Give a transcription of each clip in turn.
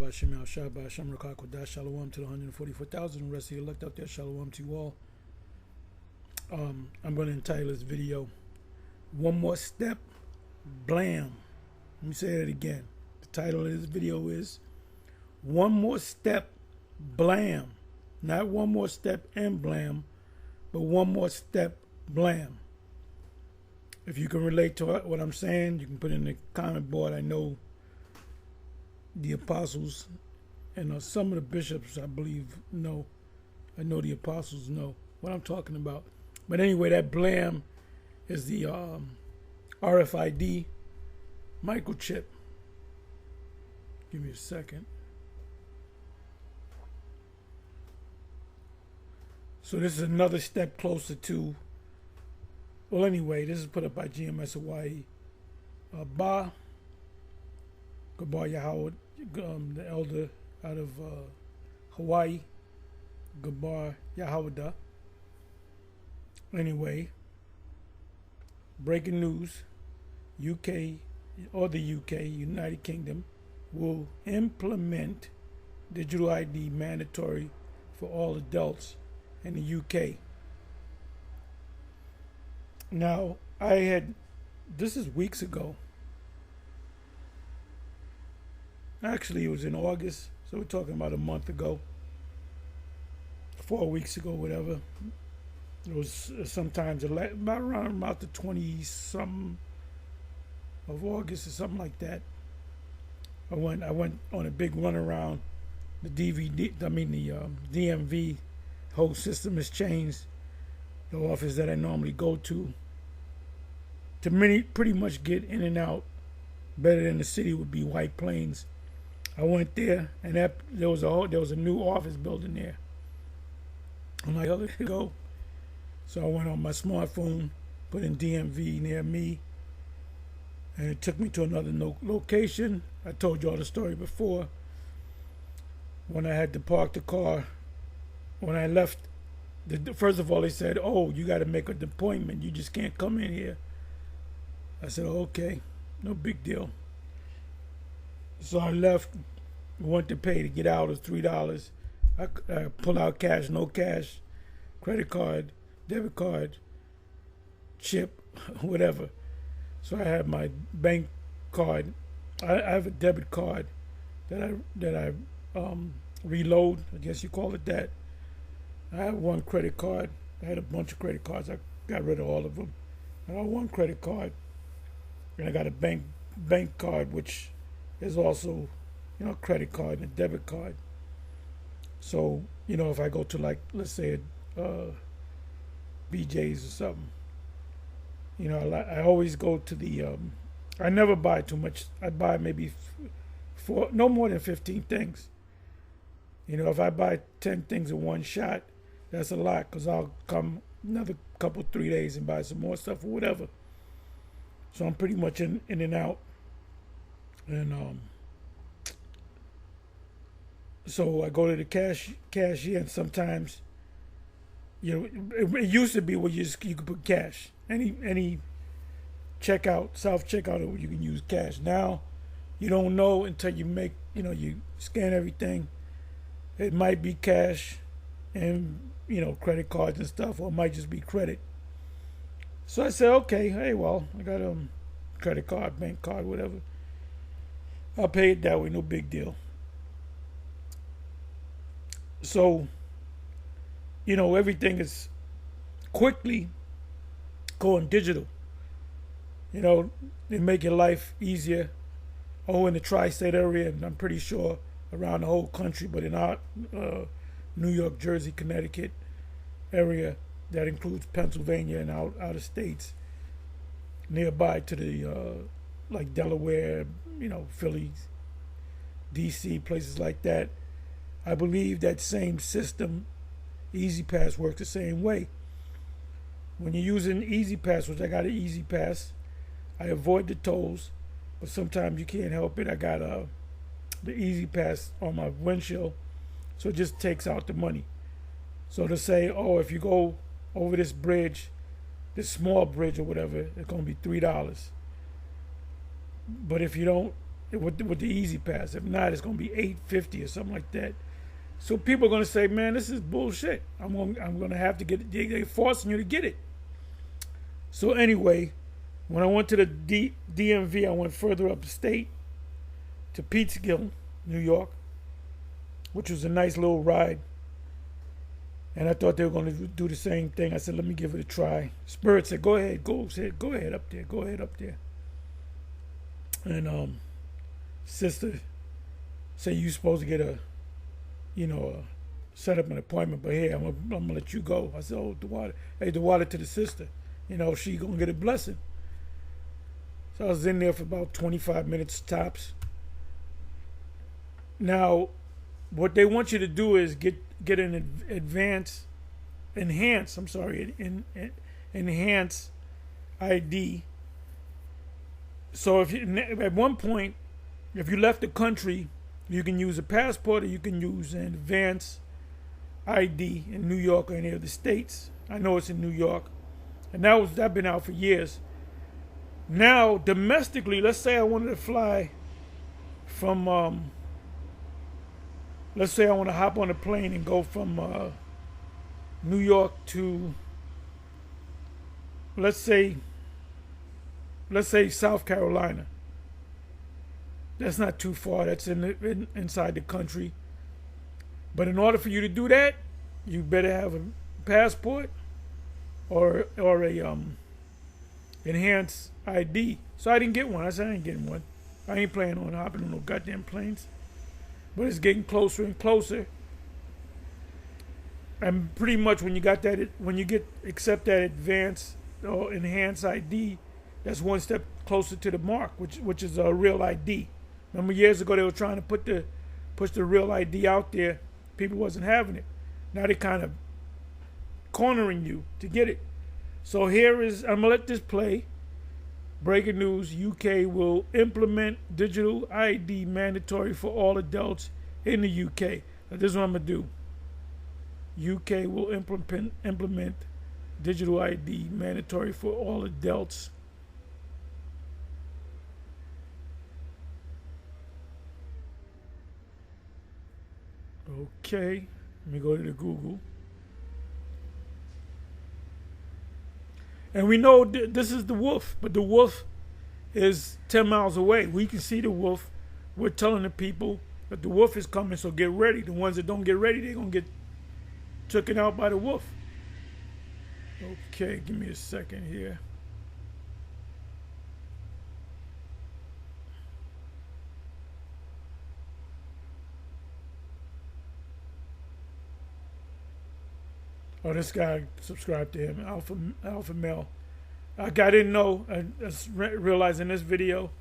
Bashim Al Shaba Shem Rakakodah Shalom to the 144,000 rest of you elect out there. Shalom to you all. I'm going to entitle this video One More Step, Blam. Let me say that again. The title of this video is One More Step, Blam. Not one more step and blam, but one more step, blam. If you can relate to what I'm saying, you can put in the comment board. I know the apostles and some of the bishops, I believe, know. I know the apostles know what I'm talking about. But anyway, that blam is the RFID microchip. Give me a second. So this is another step closer to, well, anyway, this is put up by GMS Hawaii. Gabar Yahweh, the elder out of Hawaii, Gabar Yahweh. Anyway, breaking news, UK, or the UK, United Kingdom, will implement digital ID mandatory for all adults in the UK. Now, this is weeks ago. Actually, it was in August, so we're talking about a month ago, 4 weeks ago, whatever. It was sometimes about the 20-something of August or something like that. I went on a big run around the DMV. Whole system has changed. The office that I normally go to pretty much get in and out better than the city would be White Plains. I went there, and there was a new office building there. I'm like, oh, there you go. So I went on my smartphone, put in DMV near me, and it took me to another location. I told you all the story before. When I had to park the car, when I left, first of all, they said, oh, you got to make an appointment. You just can't come in here. I said, okay, no big deal. So I left, went to pay to get out. It was $3. I pull out cash, no cash, credit card, debit card, chip, whatever. So I have my bank card. I have a debit card that I reload. I guess you call it that. I have one credit card. I had a bunch of credit cards. I got rid of all of them. I got one credit card, and I got a bank card, which is also, credit card and a debit card. So, if I go to, like, let's say BJ's or something, I always go to the, I never buy too much. I buy maybe no more than 15 things. If I buy 10 things in one shot, that's a lot, because I'll come another couple, 3 days and buy some more stuff or whatever. So I'm pretty much in and out. And so I go to the cashier, and sometimes, it used to be where you could put cash. Any checkout, self checkout, you can use cash. Now, you don't know until you make, you scan everything. It might be cash and, credit cards and stuff, or it might just be credit. So I said, okay, hey, well, I got a credit card, bank card, whatever. I'll pay it that way, no big deal. So, everything is quickly going digital. They make your life easier. In the tri-state area, and I'm pretty sure around the whole country, but in our New York, Jersey, Connecticut area, that includes Pennsylvania and out of states nearby to the like Delaware, Philly, DC, places like that. I believe that same system, E-ZPass, works the same way. When you're using E-ZPass, which I got an E-ZPass, I avoid the tolls, but sometimes you can't help it. I got the E-ZPass on my windshield, so it just takes out the money. So to say, oh, if you go over this bridge, this small bridge or whatever, it's going to be $3. But if you don't, with the Easy Pass. If not, it's going to be $850 or something like that. So people are going to say, "Man, this is bullshit. I'm going to have to get it. They're forcing you to get it." So anyway, when I went to the DMV, I went further upstate to Peekskill, New York, which was a nice little ride. And I thought they were going to do the same thing. I said, "Let me give it a try." Spirit said, "Go ahead, go ahead up there, go ahead up there." And sister said, "You supposed to get set up an appointment, but hey, I'm gonna let you go." I said, "Oh, DeWater, hey, DeWater to the sister, she gonna get a blessing." So I was in there for about 25 minutes tops. Now, what they want you to do is get an enhance ID. So at one point, if you left the country, you can use a passport or you can use an advance ID in New York or any of the states. I know it's in New York, and that's been out for years. Now, domestically, let's say I wanted to fly from, let's say I want to hop on a plane and go from New York to, let's say South Carolina. That's not too far. That's inside the country. But in order for you to do that, you better have a passport or a enhanced ID. So I didn't get one. I said I ain't getting one. I ain't planning on hopping on no goddamn planes. But it's getting closer and closer. And pretty much when you accept that advanced or enhanced ID, that's one step closer to the mark, which is a real ID. Remember years ago they were trying to push the real ID out there. People wasn't having it. Now they're kind of cornering you to get it. So I'm gonna let this play. Breaking news: UK will implement digital ID mandatory for all adults in the UK. Now, this is what I'm gonna do. UK will implement digital ID mandatory for all adults. Okay, let me go to the Google. And we know this is the wolf, but the wolf is 10 miles away. We can see the wolf. We're telling the people that the wolf is coming, so get ready. The ones that don't get ready, they're going to get taken out by the wolf. Okay, give me a second here. Oh, this guy subscribed to him, Alpha Male. I didn't know. I realized in this video,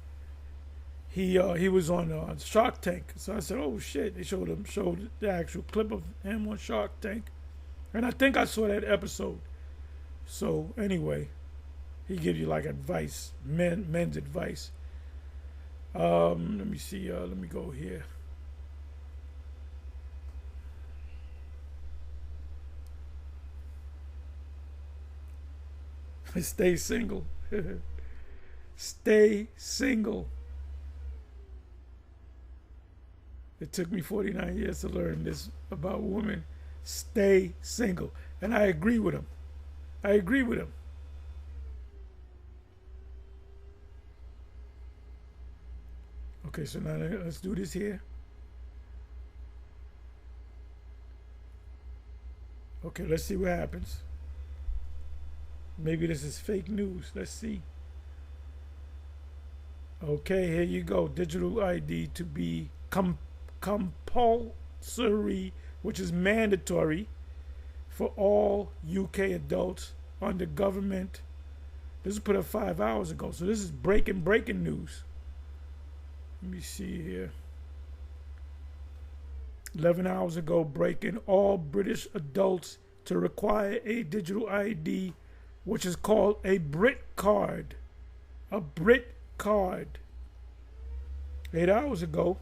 he was on Shark Tank. So I said, "Oh shit!" They showed the actual clip of him on Shark Tank, and I think I saw that episode. So anyway, he gives you like advice, men's advice. Let me see. Let me go here. Stay single. Stay single. It took me 49 years to learn this about women. Stay single. And I agree with him. Okay, so now let's do this here. Okay, let's see what happens. Maybe this is fake news. Let's see. Okay, here you go. Digital ID to be compulsory, which is mandatory for all UK adults under government. This was put up 5 hours ago. So this is breaking news. Let me see here. 11 hours ago, breaking all British adults to require a digital ID, which is called a Brit card. A Brit card. 8 hours ago,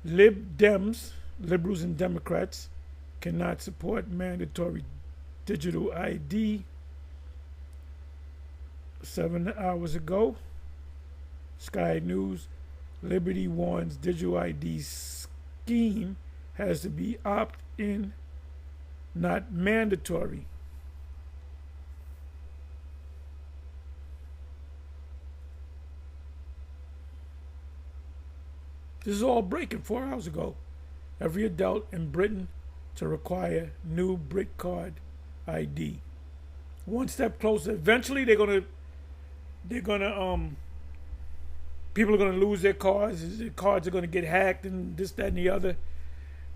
Lib Dems, liberals and Democrats, cannot support mandatory digital ID. 7 hours ago, Sky News. Liberty warns digital ID scheme has to be opt-in, not mandatory. This is all breaking 4 hours ago. Every adult in Britain to require new Brit card ID. One step closer. Eventually, people are gonna lose their cards. Their cards are gonna get hacked and this, that, and the other.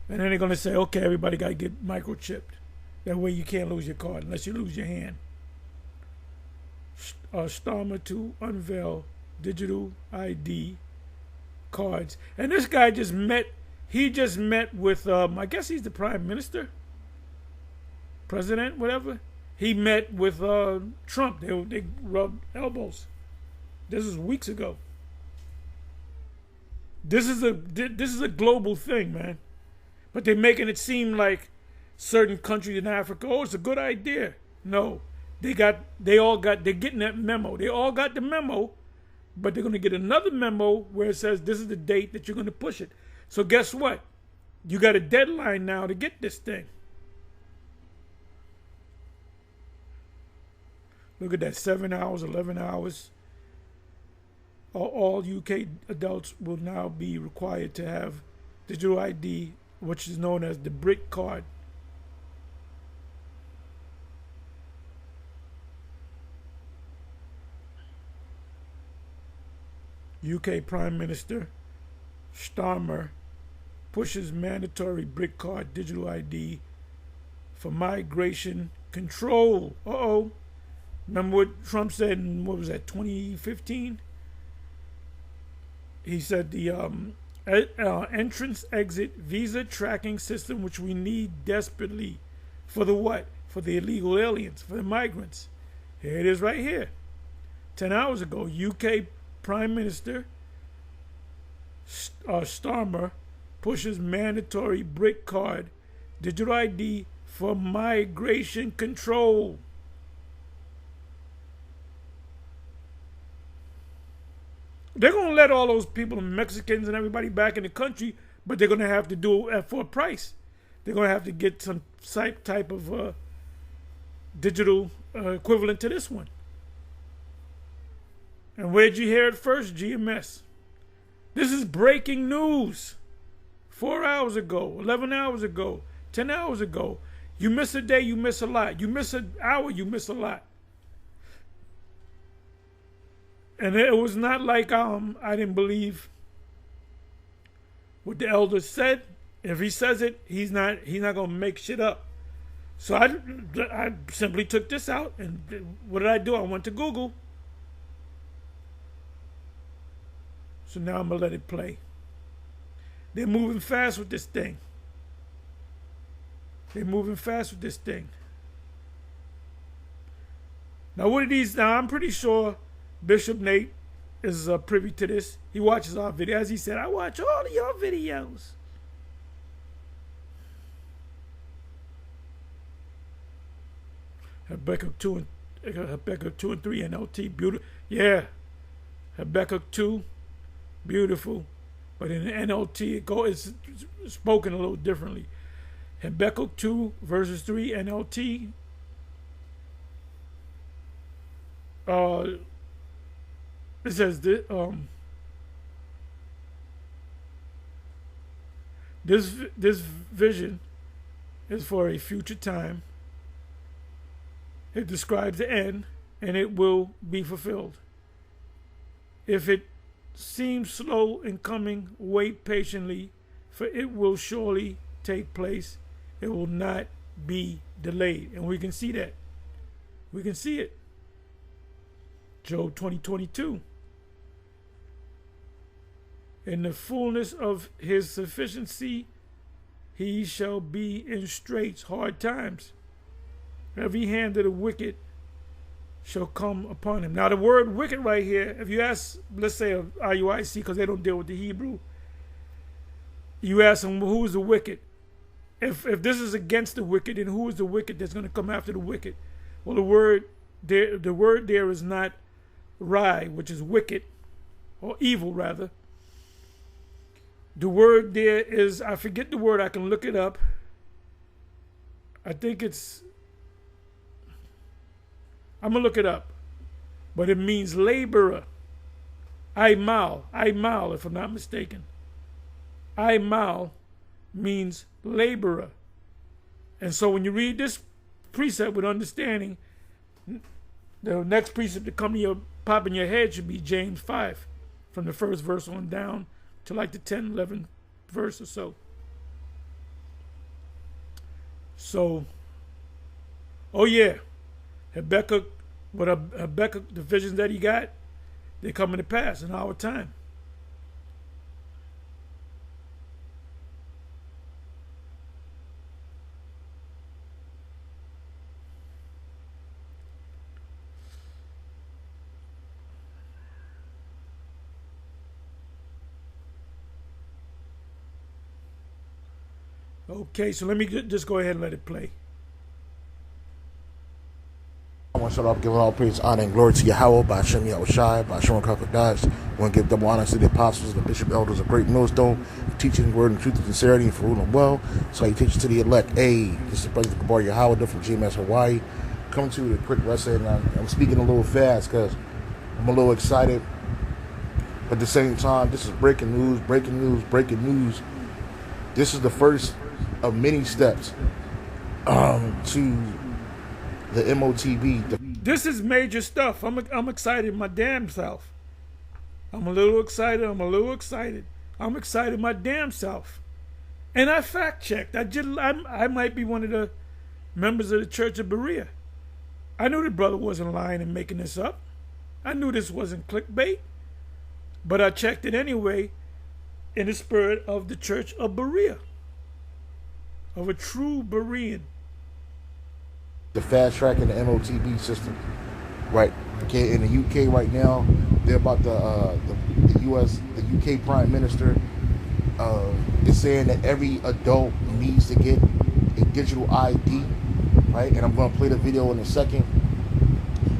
And then they're gonna say, okay, everybody gotta get microchipped. That way you can't lose your card unless you lose your hand. Starmer to unveil digital ID cards. And this guy just met with, I guess he's the prime minister, president, whatever. He met with Trump. They rubbed elbows. This was weeks ago. This is a global thing, man. But they're making it seem like certain countries in Africa, oh, it's a good idea. No, they're getting that memo. They all got the memo, but they're going to get another memo where it says this is the date that you're going to push it. So guess what? You got a deadline now to get this thing. Look at that, 7 hours, 11 hours. All UK adults will now be required to have digital ID, which is known as the Brit card. UK Prime Minister Starmer pushes mandatory Brit card digital ID for migration control. Uh-oh. Remember what Trump said in, what was that, 2015? He said the entrance exit visa tracking system, which we need desperately for the what? For the illegal aliens, for the migrants. Here it is right here. 10 hours ago, UK Prime Minister Starmer pushes mandatory Brit card digital ID for migration control. They're going to let all those people, Mexicans and everybody, back in the country, but they're going to have to do it for a price. They're going to have to get some type of digital equivalent to this one. And where'd you hear it first? GMS. This is breaking news. 4 hours ago, 11 hours ago, 10 hours ago. You miss a day, you miss a lot. You miss an hour, you miss a lot. And it was not like I didn't believe what the elder said. If he says it, he's not gonna make shit up. So I simply took this out, and what did I do? I went to Google. So now I'm gonna let it play. They're moving fast with this thing. They're moving fast with this thing. Now what are these? Now I'm pretty sure Bishop Nate is privy to this. He watches our videos. As he said, I watch all of your videos. Habakkuk 2 and 3 NLT. Beautiful. Yeah. Habakkuk 2. Beautiful. But in the NLT, it's spoken a little differently. Habakkuk 2 verses 3 NLT. It says this vision is for a future time. It describes the end, and it will be fulfilled. If it seems slow in coming, wait patiently, for it will surely take place. It will not be delayed. And we can see that. We can see it. Job 20:22. In the fullness of his sufficiency, he shall be in straits, hard times. Every hand of the wicked shall come upon him. Now the word wicked right here, if you ask, let's say IUIC, because they don't deal with the Hebrew, you ask them, well, who's the wicked? If this is against the wicked, then who is the wicked that's going to come after the wicked? Well, the word there is not Rai, which is wicked. or evil rather. The word there is, I forget the word, I can look it up. I think I'm going to look it up. But it means laborer. Aimal, if I'm not mistaken. Aimal means laborer. And so when you read this precept with understanding, the next precept to come to your pop in your head should be James 5, from the first verse on down to like the 10, 11th verse or so. So, oh yeah, Habakkuk, the visions that he got, they're coming to pass in our time. Okay, so let me just go ahead and let it play. I want to start off giving all praise, honor, and glory to Yahweh, by Hashem Yahushai, by Hashem Kakadash. I want to give double honor to the apostles, the bishop, elders of Great Millstone, for teaching the word and truth and sincerity, and for ruling well. So I teach to the elect. Hey, this is President Kabar Yahweh from GMS Hawaii. Coming to you with a quick lesson. I'm speaking a little fast because I'm a little excited. But at the same time, this is breaking news. This is the first of many steps to the MOTB. This is major stuff. I'm excited my damn self. I'm a little excited. I'm excited my damn self. And I fact checked. I might be one of the members of the Church of Berea. I knew the brother wasn't lying and making this up. I knew this wasn't clickbait. But I checked it anyway in the spirit of the Church of Berea. Of a true Berean. The fast track in the MOTB system, right? Okay, in the UK right now, they're about the UK Prime Minister is saying that every adult needs to get a digital ID, right? And I'm going to play the video in a second,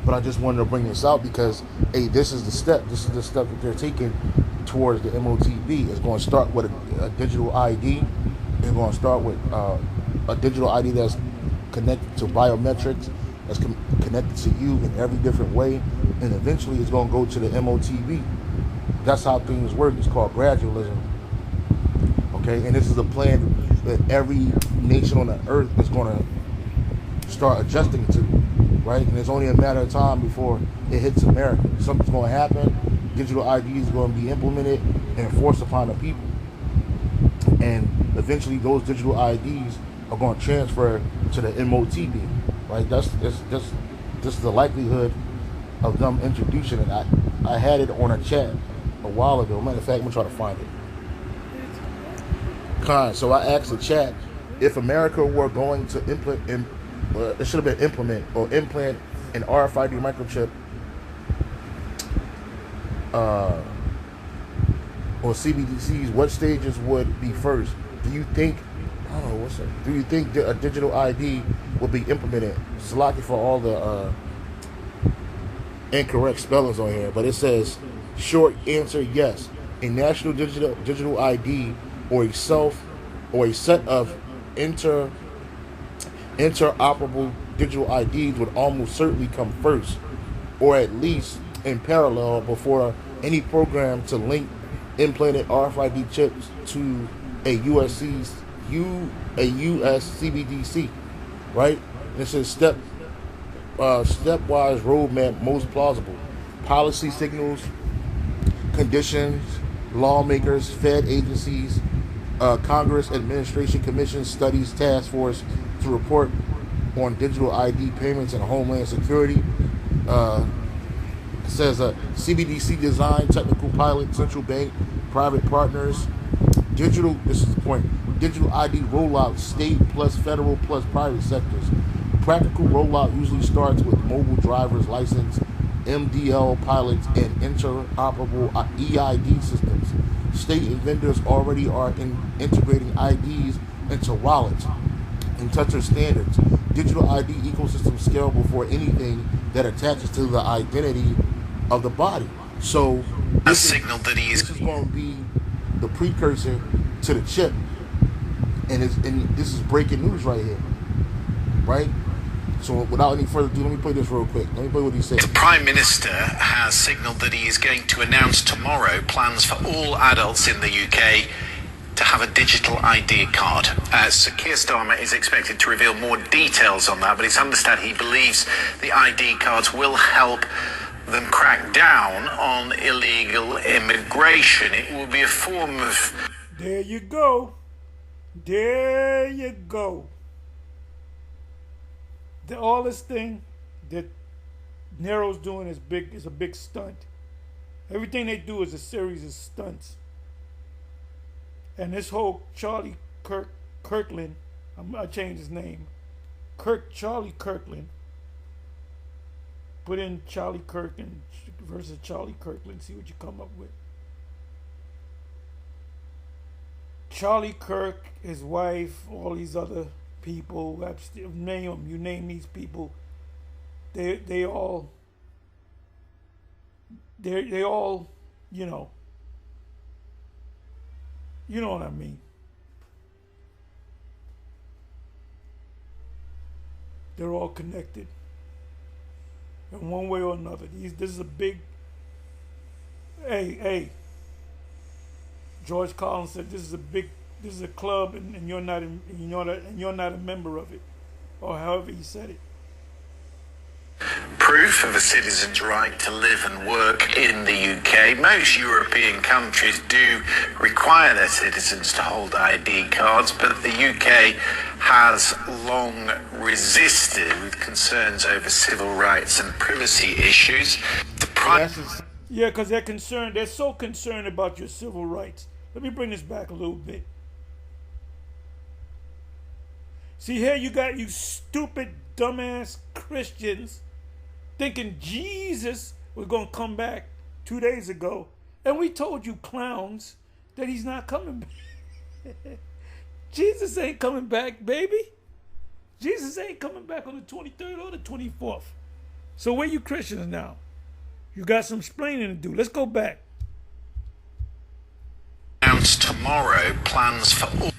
but I just wanted to bring this out because, hey, this is the step. This is the step that they're taking towards the MOTB. It's going to start with a digital ID. It's going to start with a digital ID that's connected to biometrics, that's connected to you in every different way, and eventually it's going to go to the MOTB. That's how things work. It's called gradualism. Okay, and this is a plan that every nation on the earth is going to start adjusting to, right? And it's only a matter of time before it hits America. Something's going to happen. Digital ID is going to be implemented and enforced upon the people, and eventually those digital IDs are going to transfer to the MOTB, right? That's the likelihood of them introducing it. I had it on a chat a while ago. Matter of fact, I'm gonna try to find it. So I asked the chat if America were going to implement an RFID microchip or CBDCs, what stages would be first? Do you think? Do you think that a digital ID will be implemented? Salaki for all the incorrect spellings on here, but it says short answer yes. A national digital ID or a set of interoperable digital IDs would almost certainly come first, or at least in parallel before any program to link implanted RFID chips to a US CBDC, right? And it says stepwise roadmap most plausible. Policy signals, conditions, lawmakers, Fed agencies, Congress Administration Commission Studies Task Force to report on digital ID payments and Homeland Security. It says CBDC design, technical pilot, central bank, private partners, digital ID rollout, state plus federal plus private sectors. Practical rollout usually starts with mobile driver's license, MDL pilots, and interoperable EID systems. State and vendors already are integrating IDs into wallets and toucher standards. Digital ID ecosystem scale before anything that attaches to the identity of the body. So has signaled that he is. This is going to be the precursor to the chip, and this is breaking news right here, right? So without any further ado, let me play this real quick. Let me play what he said. The Prime Minister has signalled that he is going to announce tomorrow plans for all adults in the UK to have a digital ID card. Sir Keir Starmer is expected to reveal more details on that, but it's understood he believes the ID cards will help them crack down on illegal immigration. It will be a form of... There you go. There you go. All this thing that Nero's doing is a big stunt. Everything they do is a series of stunts. And this whole Charlie Kirkland, I changed his name. Charlie Kirkland. Put in Charlie Kirkland versus Charlie Kirkland, see what you come up with. Charlie Kirk, his wife, all these other people, name them, you name these people, they all, you know what I mean. They're all connected in one way or another. This is a big, hey, George Carlin said this is a club, and you're not a member of it, or however he said it. Proof of a citizen's right to live and work in the UK. Most European countries do require their citizens to hold ID cards, but the UK has long resisted with concerns over civil rights and privacy issues. Yeah, because they're concerned. They're so concerned about your civil rights. Let me bring this back a little bit. See, here you got you stupid, dumbass Christians thinking Jesus was going to come back 2 days ago. And we told you clowns that he's not coming back. Jesus ain't coming back, baby. Jesus ain't coming back on the 23rd or the 24th. So where you Christians now? You got some explaining to do. Let's go back. Announce tomorrow plans for all.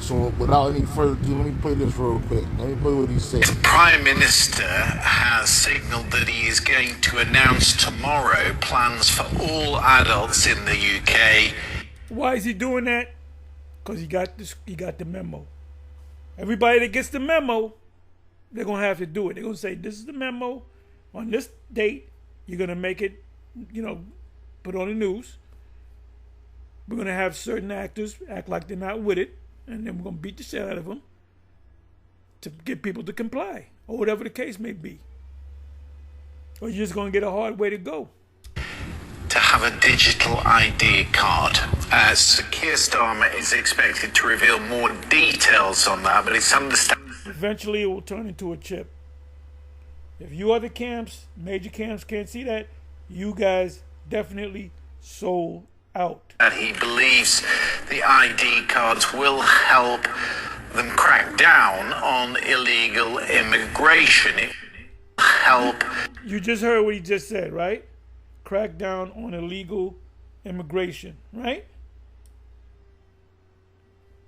So without any further ado, let me play this real quick. Let me play what he said. The Prime Minister has signalled that he is going to announce tomorrow plans for all adults in the UK. Why is he doing that? Because he got the memo. Everybody that gets the memo, they're going to have to do it. They're going to say, this is the memo. On this date, you're going to make it, put on the news. We're going to have certain actors act like they're not with it. And then we're going to beat the shit out of them to get people to comply, or whatever the case may be. Or you're just going to get a hard way to go. To have a digital ID card. Sir Keir Starmer is expected to reveal more details on that, but it's understandable. Eventually it will turn into a chip. If you other camps, major camps, can't see that, you guys definitely sold out. That he believes the ID cards will help them crack down on illegal immigration. It will help. You just heard what he just said, right? Crack down on illegal immigration, right?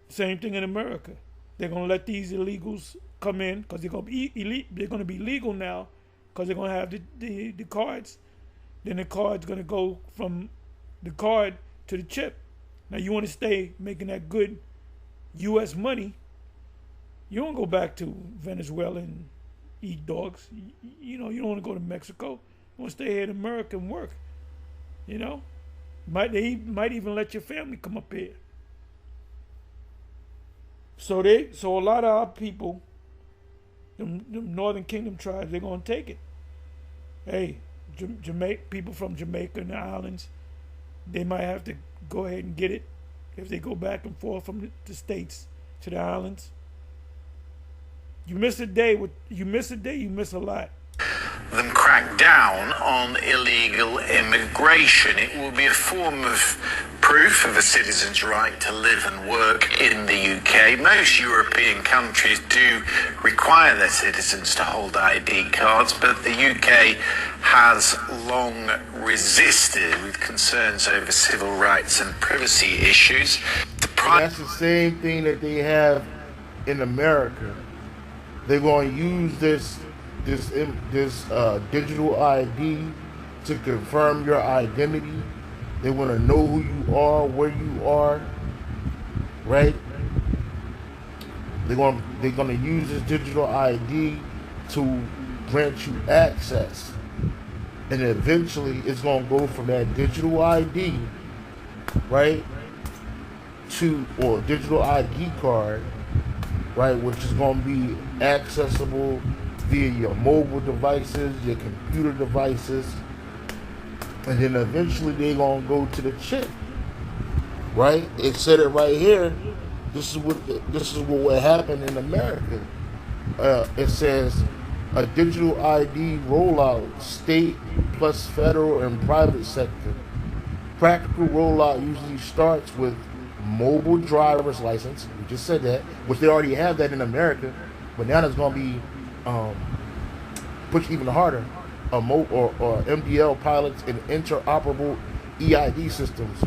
Same thing in America. They're going to let these illegals come in because they're going to be legal now because they're going to have the cards. Then the card's going to go from the card to the chip. Now you want to stay making that good U.S. money. You don't go back to Venezuela and eat dogs. You don't want to go to Mexico. You want to stay here in America and work. They might even let your family come up here. So a lot of our people, the Northern Kingdom tribes, they're gonna take it. Hey, people from Jamaica and the islands, they might have to go ahead and get it if they go back and forth from the states to the islands. You miss a day, you miss a lot. Them crack down on illegal immigration. It will be a form of proof of a citizen's right to live and work in the UK. Most European countries do require their citizens to hold ID cards, but the UK has long resisted with concerns over civil rights and privacy issues. That's the same thing that they have in America. They're going to use this digital ID to confirm your identity. They want to know who you are, where you are, right? They're going to use this digital ID to grant you access, and eventually it's going to go from that digital ID, right, or digital ID card, right, which is going to be accessible via your mobile devices, your computer devices, and then eventually they're going to go to the chip, right? It said it right here. This is what happened in America. It says a digital ID rollout, state plus federal and private sector. Practical rollout usually starts with mobile driver's license. We just said that, which they already have that in America, but now it's going to be pushed even harder. Or MDL pilots and interoperable EID systems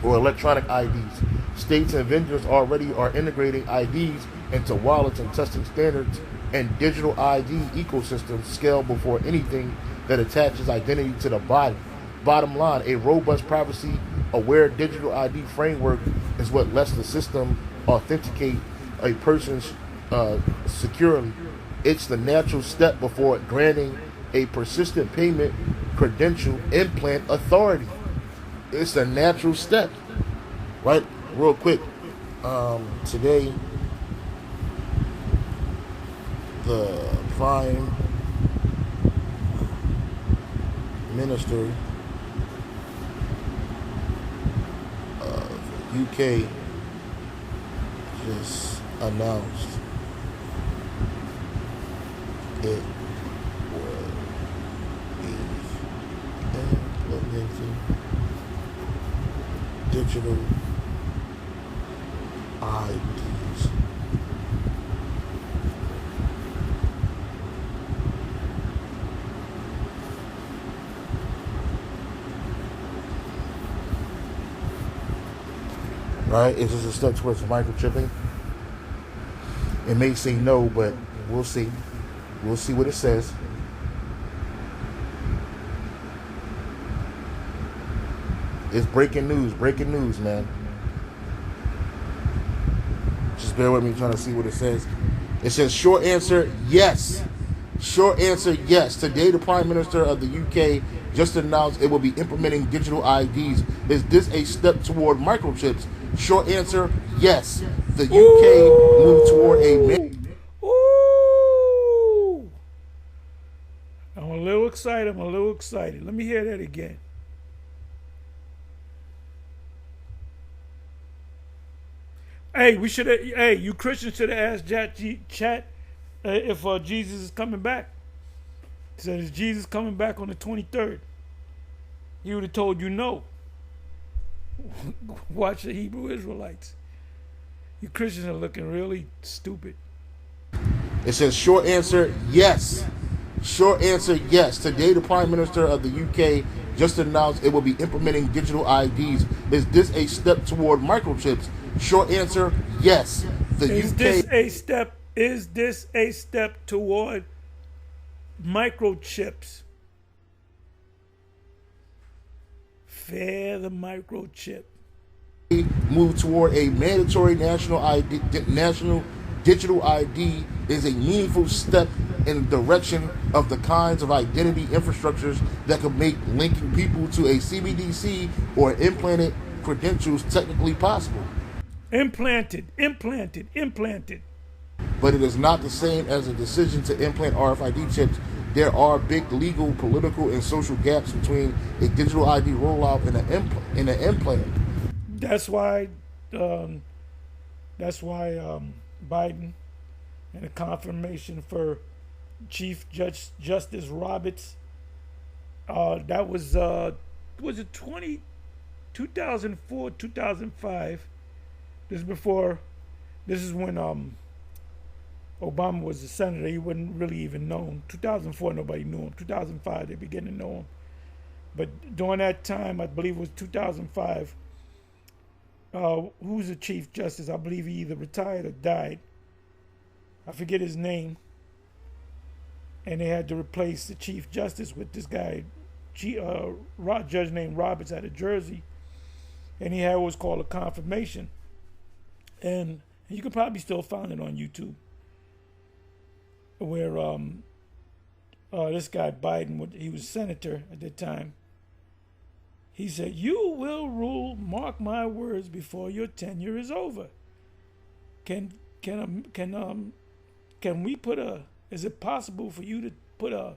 or electronic IDs. States and vendors already are integrating IDs into wallets and testing standards and digital ID ecosystems scale before anything that attaches identity to the body. Bottom line, a robust privacy-aware digital ID framework is what lets the system authenticate a person securely. It's the natural step before granting a persistent payment credential implant authority. It's a natural step, right? Real quick, today the Prime Minister of UK just announced it implementing digital IDs. Right? It's just a step towards microchipping. It may say no, but we'll see. We'll see what it says. It's breaking news, man. Just bear with me trying to see what it says. It says, short answer, yes. Short answer, yes. Today, the Prime Minister of the UK just announced it will be implementing digital IDs. Is this a step toward microchips? Short answer, yes. The UK moved toward a... Ooh! I'm a little excited. Let me hear that again. Hey, you Christians should have asked chat if Jesus is coming back. He said, is Jesus coming back on the 23rd? He would have told you no. Watch the Hebrew Israelites. You Christians are looking really stupid. It says short answer, yes. Short answer, yes. Today, the Prime Minister of the UK just announced it will be implementing digital IDs. Is this a step toward microchips? Short answer, yes. Is this a step toward microchips? Fair the microchip. Move toward a mandatory national digital ID is a meaningful step in the direction of the kinds of identity infrastructures that could make linking people to a CBDC or implanted credentials technically possible. Implanted. But it is not the same as a decision to implant RFID chips. There are big legal, political, and social gaps between a digital ID rollout and an implant. That's why Biden and the confirmation for Chief Justice Roberts. That was it 2004, 2005. This is before. This is when Obama was a senator. He wasn't really even known. 2004, nobody knew him. 2005, they began to know him. But during that time, I believe it was 2005. Who's the Chief Justice? I believe he either retired or died. I forget his name. And they had to replace the Chief Justice with this guy, judge named Roberts out of Jersey. And he had what was called a confirmation. And you can probably still find it on YouTube. Where this guy Biden, he was senator at the time. He said, "You will rule, mark my words, before your tenure is over." Can we put a? Is it possible for you to put a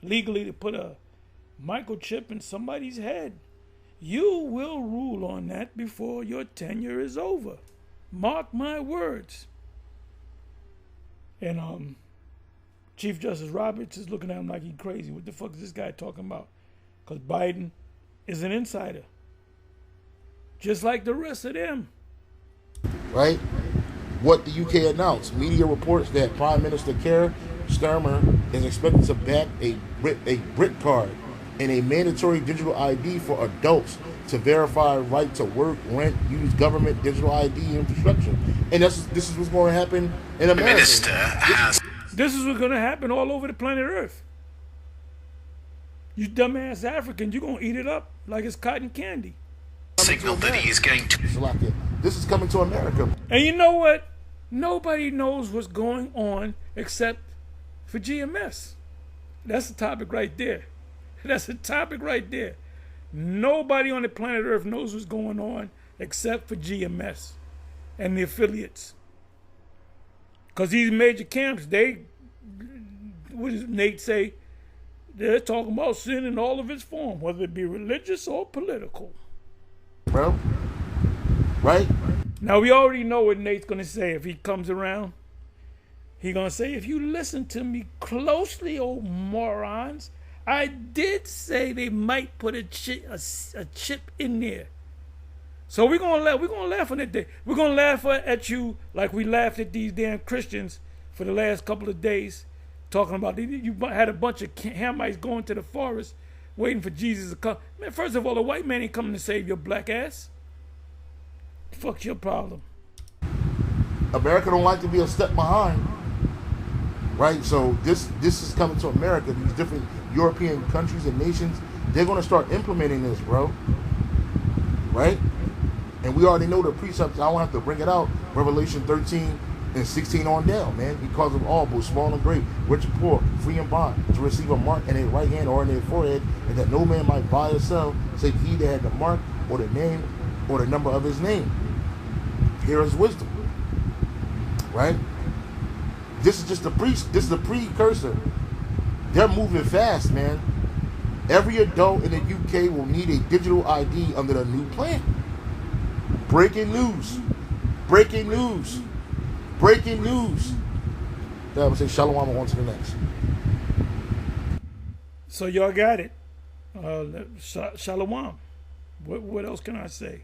legally to put a microchip in somebody's head? You will rule on that before your tenure is over. Mark my words. And Chief Justice Roberts is looking at him like he's crazy. What the fuck is this guy talking about? Because Biden is an insider, just like the rest of them. Right? What the UK announced. Media reports that Prime Minister Keir Starmer is expected to back a Brit card and a mandatory digital ID for adults to verify right to work, rent, use government digital ID infrastructure. And this is what's going to happen in America. The minister has This is what's going to happen all over the planet Earth. You dumbass Africans, you're going to eat it up like it's cotton candy. signaled that he is going to. Salakia, this is coming to America. And you know what? Nobody knows what's going on except for GMS. That's the topic right there. That's the topic right there. Nobody on the planet Earth knows what's going on except for GMS and the affiliates. Because these major camps, what does Nate say? They're talking about sin in all of its form, whether it be religious or political. Bro, right? Now, we already know what Nate's going to say if he comes around. He's going to say, if you listen to me closely, oh morons, I did say they might put a chip in there. So we're gonna laugh on that day. We're gonna laugh at you like we laughed at these damn Christians for the last couple of days, talking about you had a bunch of Hamites going to the forest waiting for Jesus to come. Man, first of all, a white man ain't coming to save your black ass. Fuck's your problem? America don't like to be a step behind, right? So this is coming to America. These different European countries and nations, they're gonna start implementing this, bro. Right? And we already know the precepts. I don't have to bring it out. Revelation 13 and 16 on down, man. He calls them all, both small and great, rich and poor, free and bond, to receive a mark in their right hand or in their forehead, and that no man might buy or sell, save he that had the mark or the name or the number of his name. Here is wisdom. Right? This is just this is the precursor. They're moving fast, man. Every adult in the UK will need a digital ID under the new plan. Breaking news. Breaking news. Breaking news. That would say shalom on to the next. So y'all got it. Shalom. What else can I say?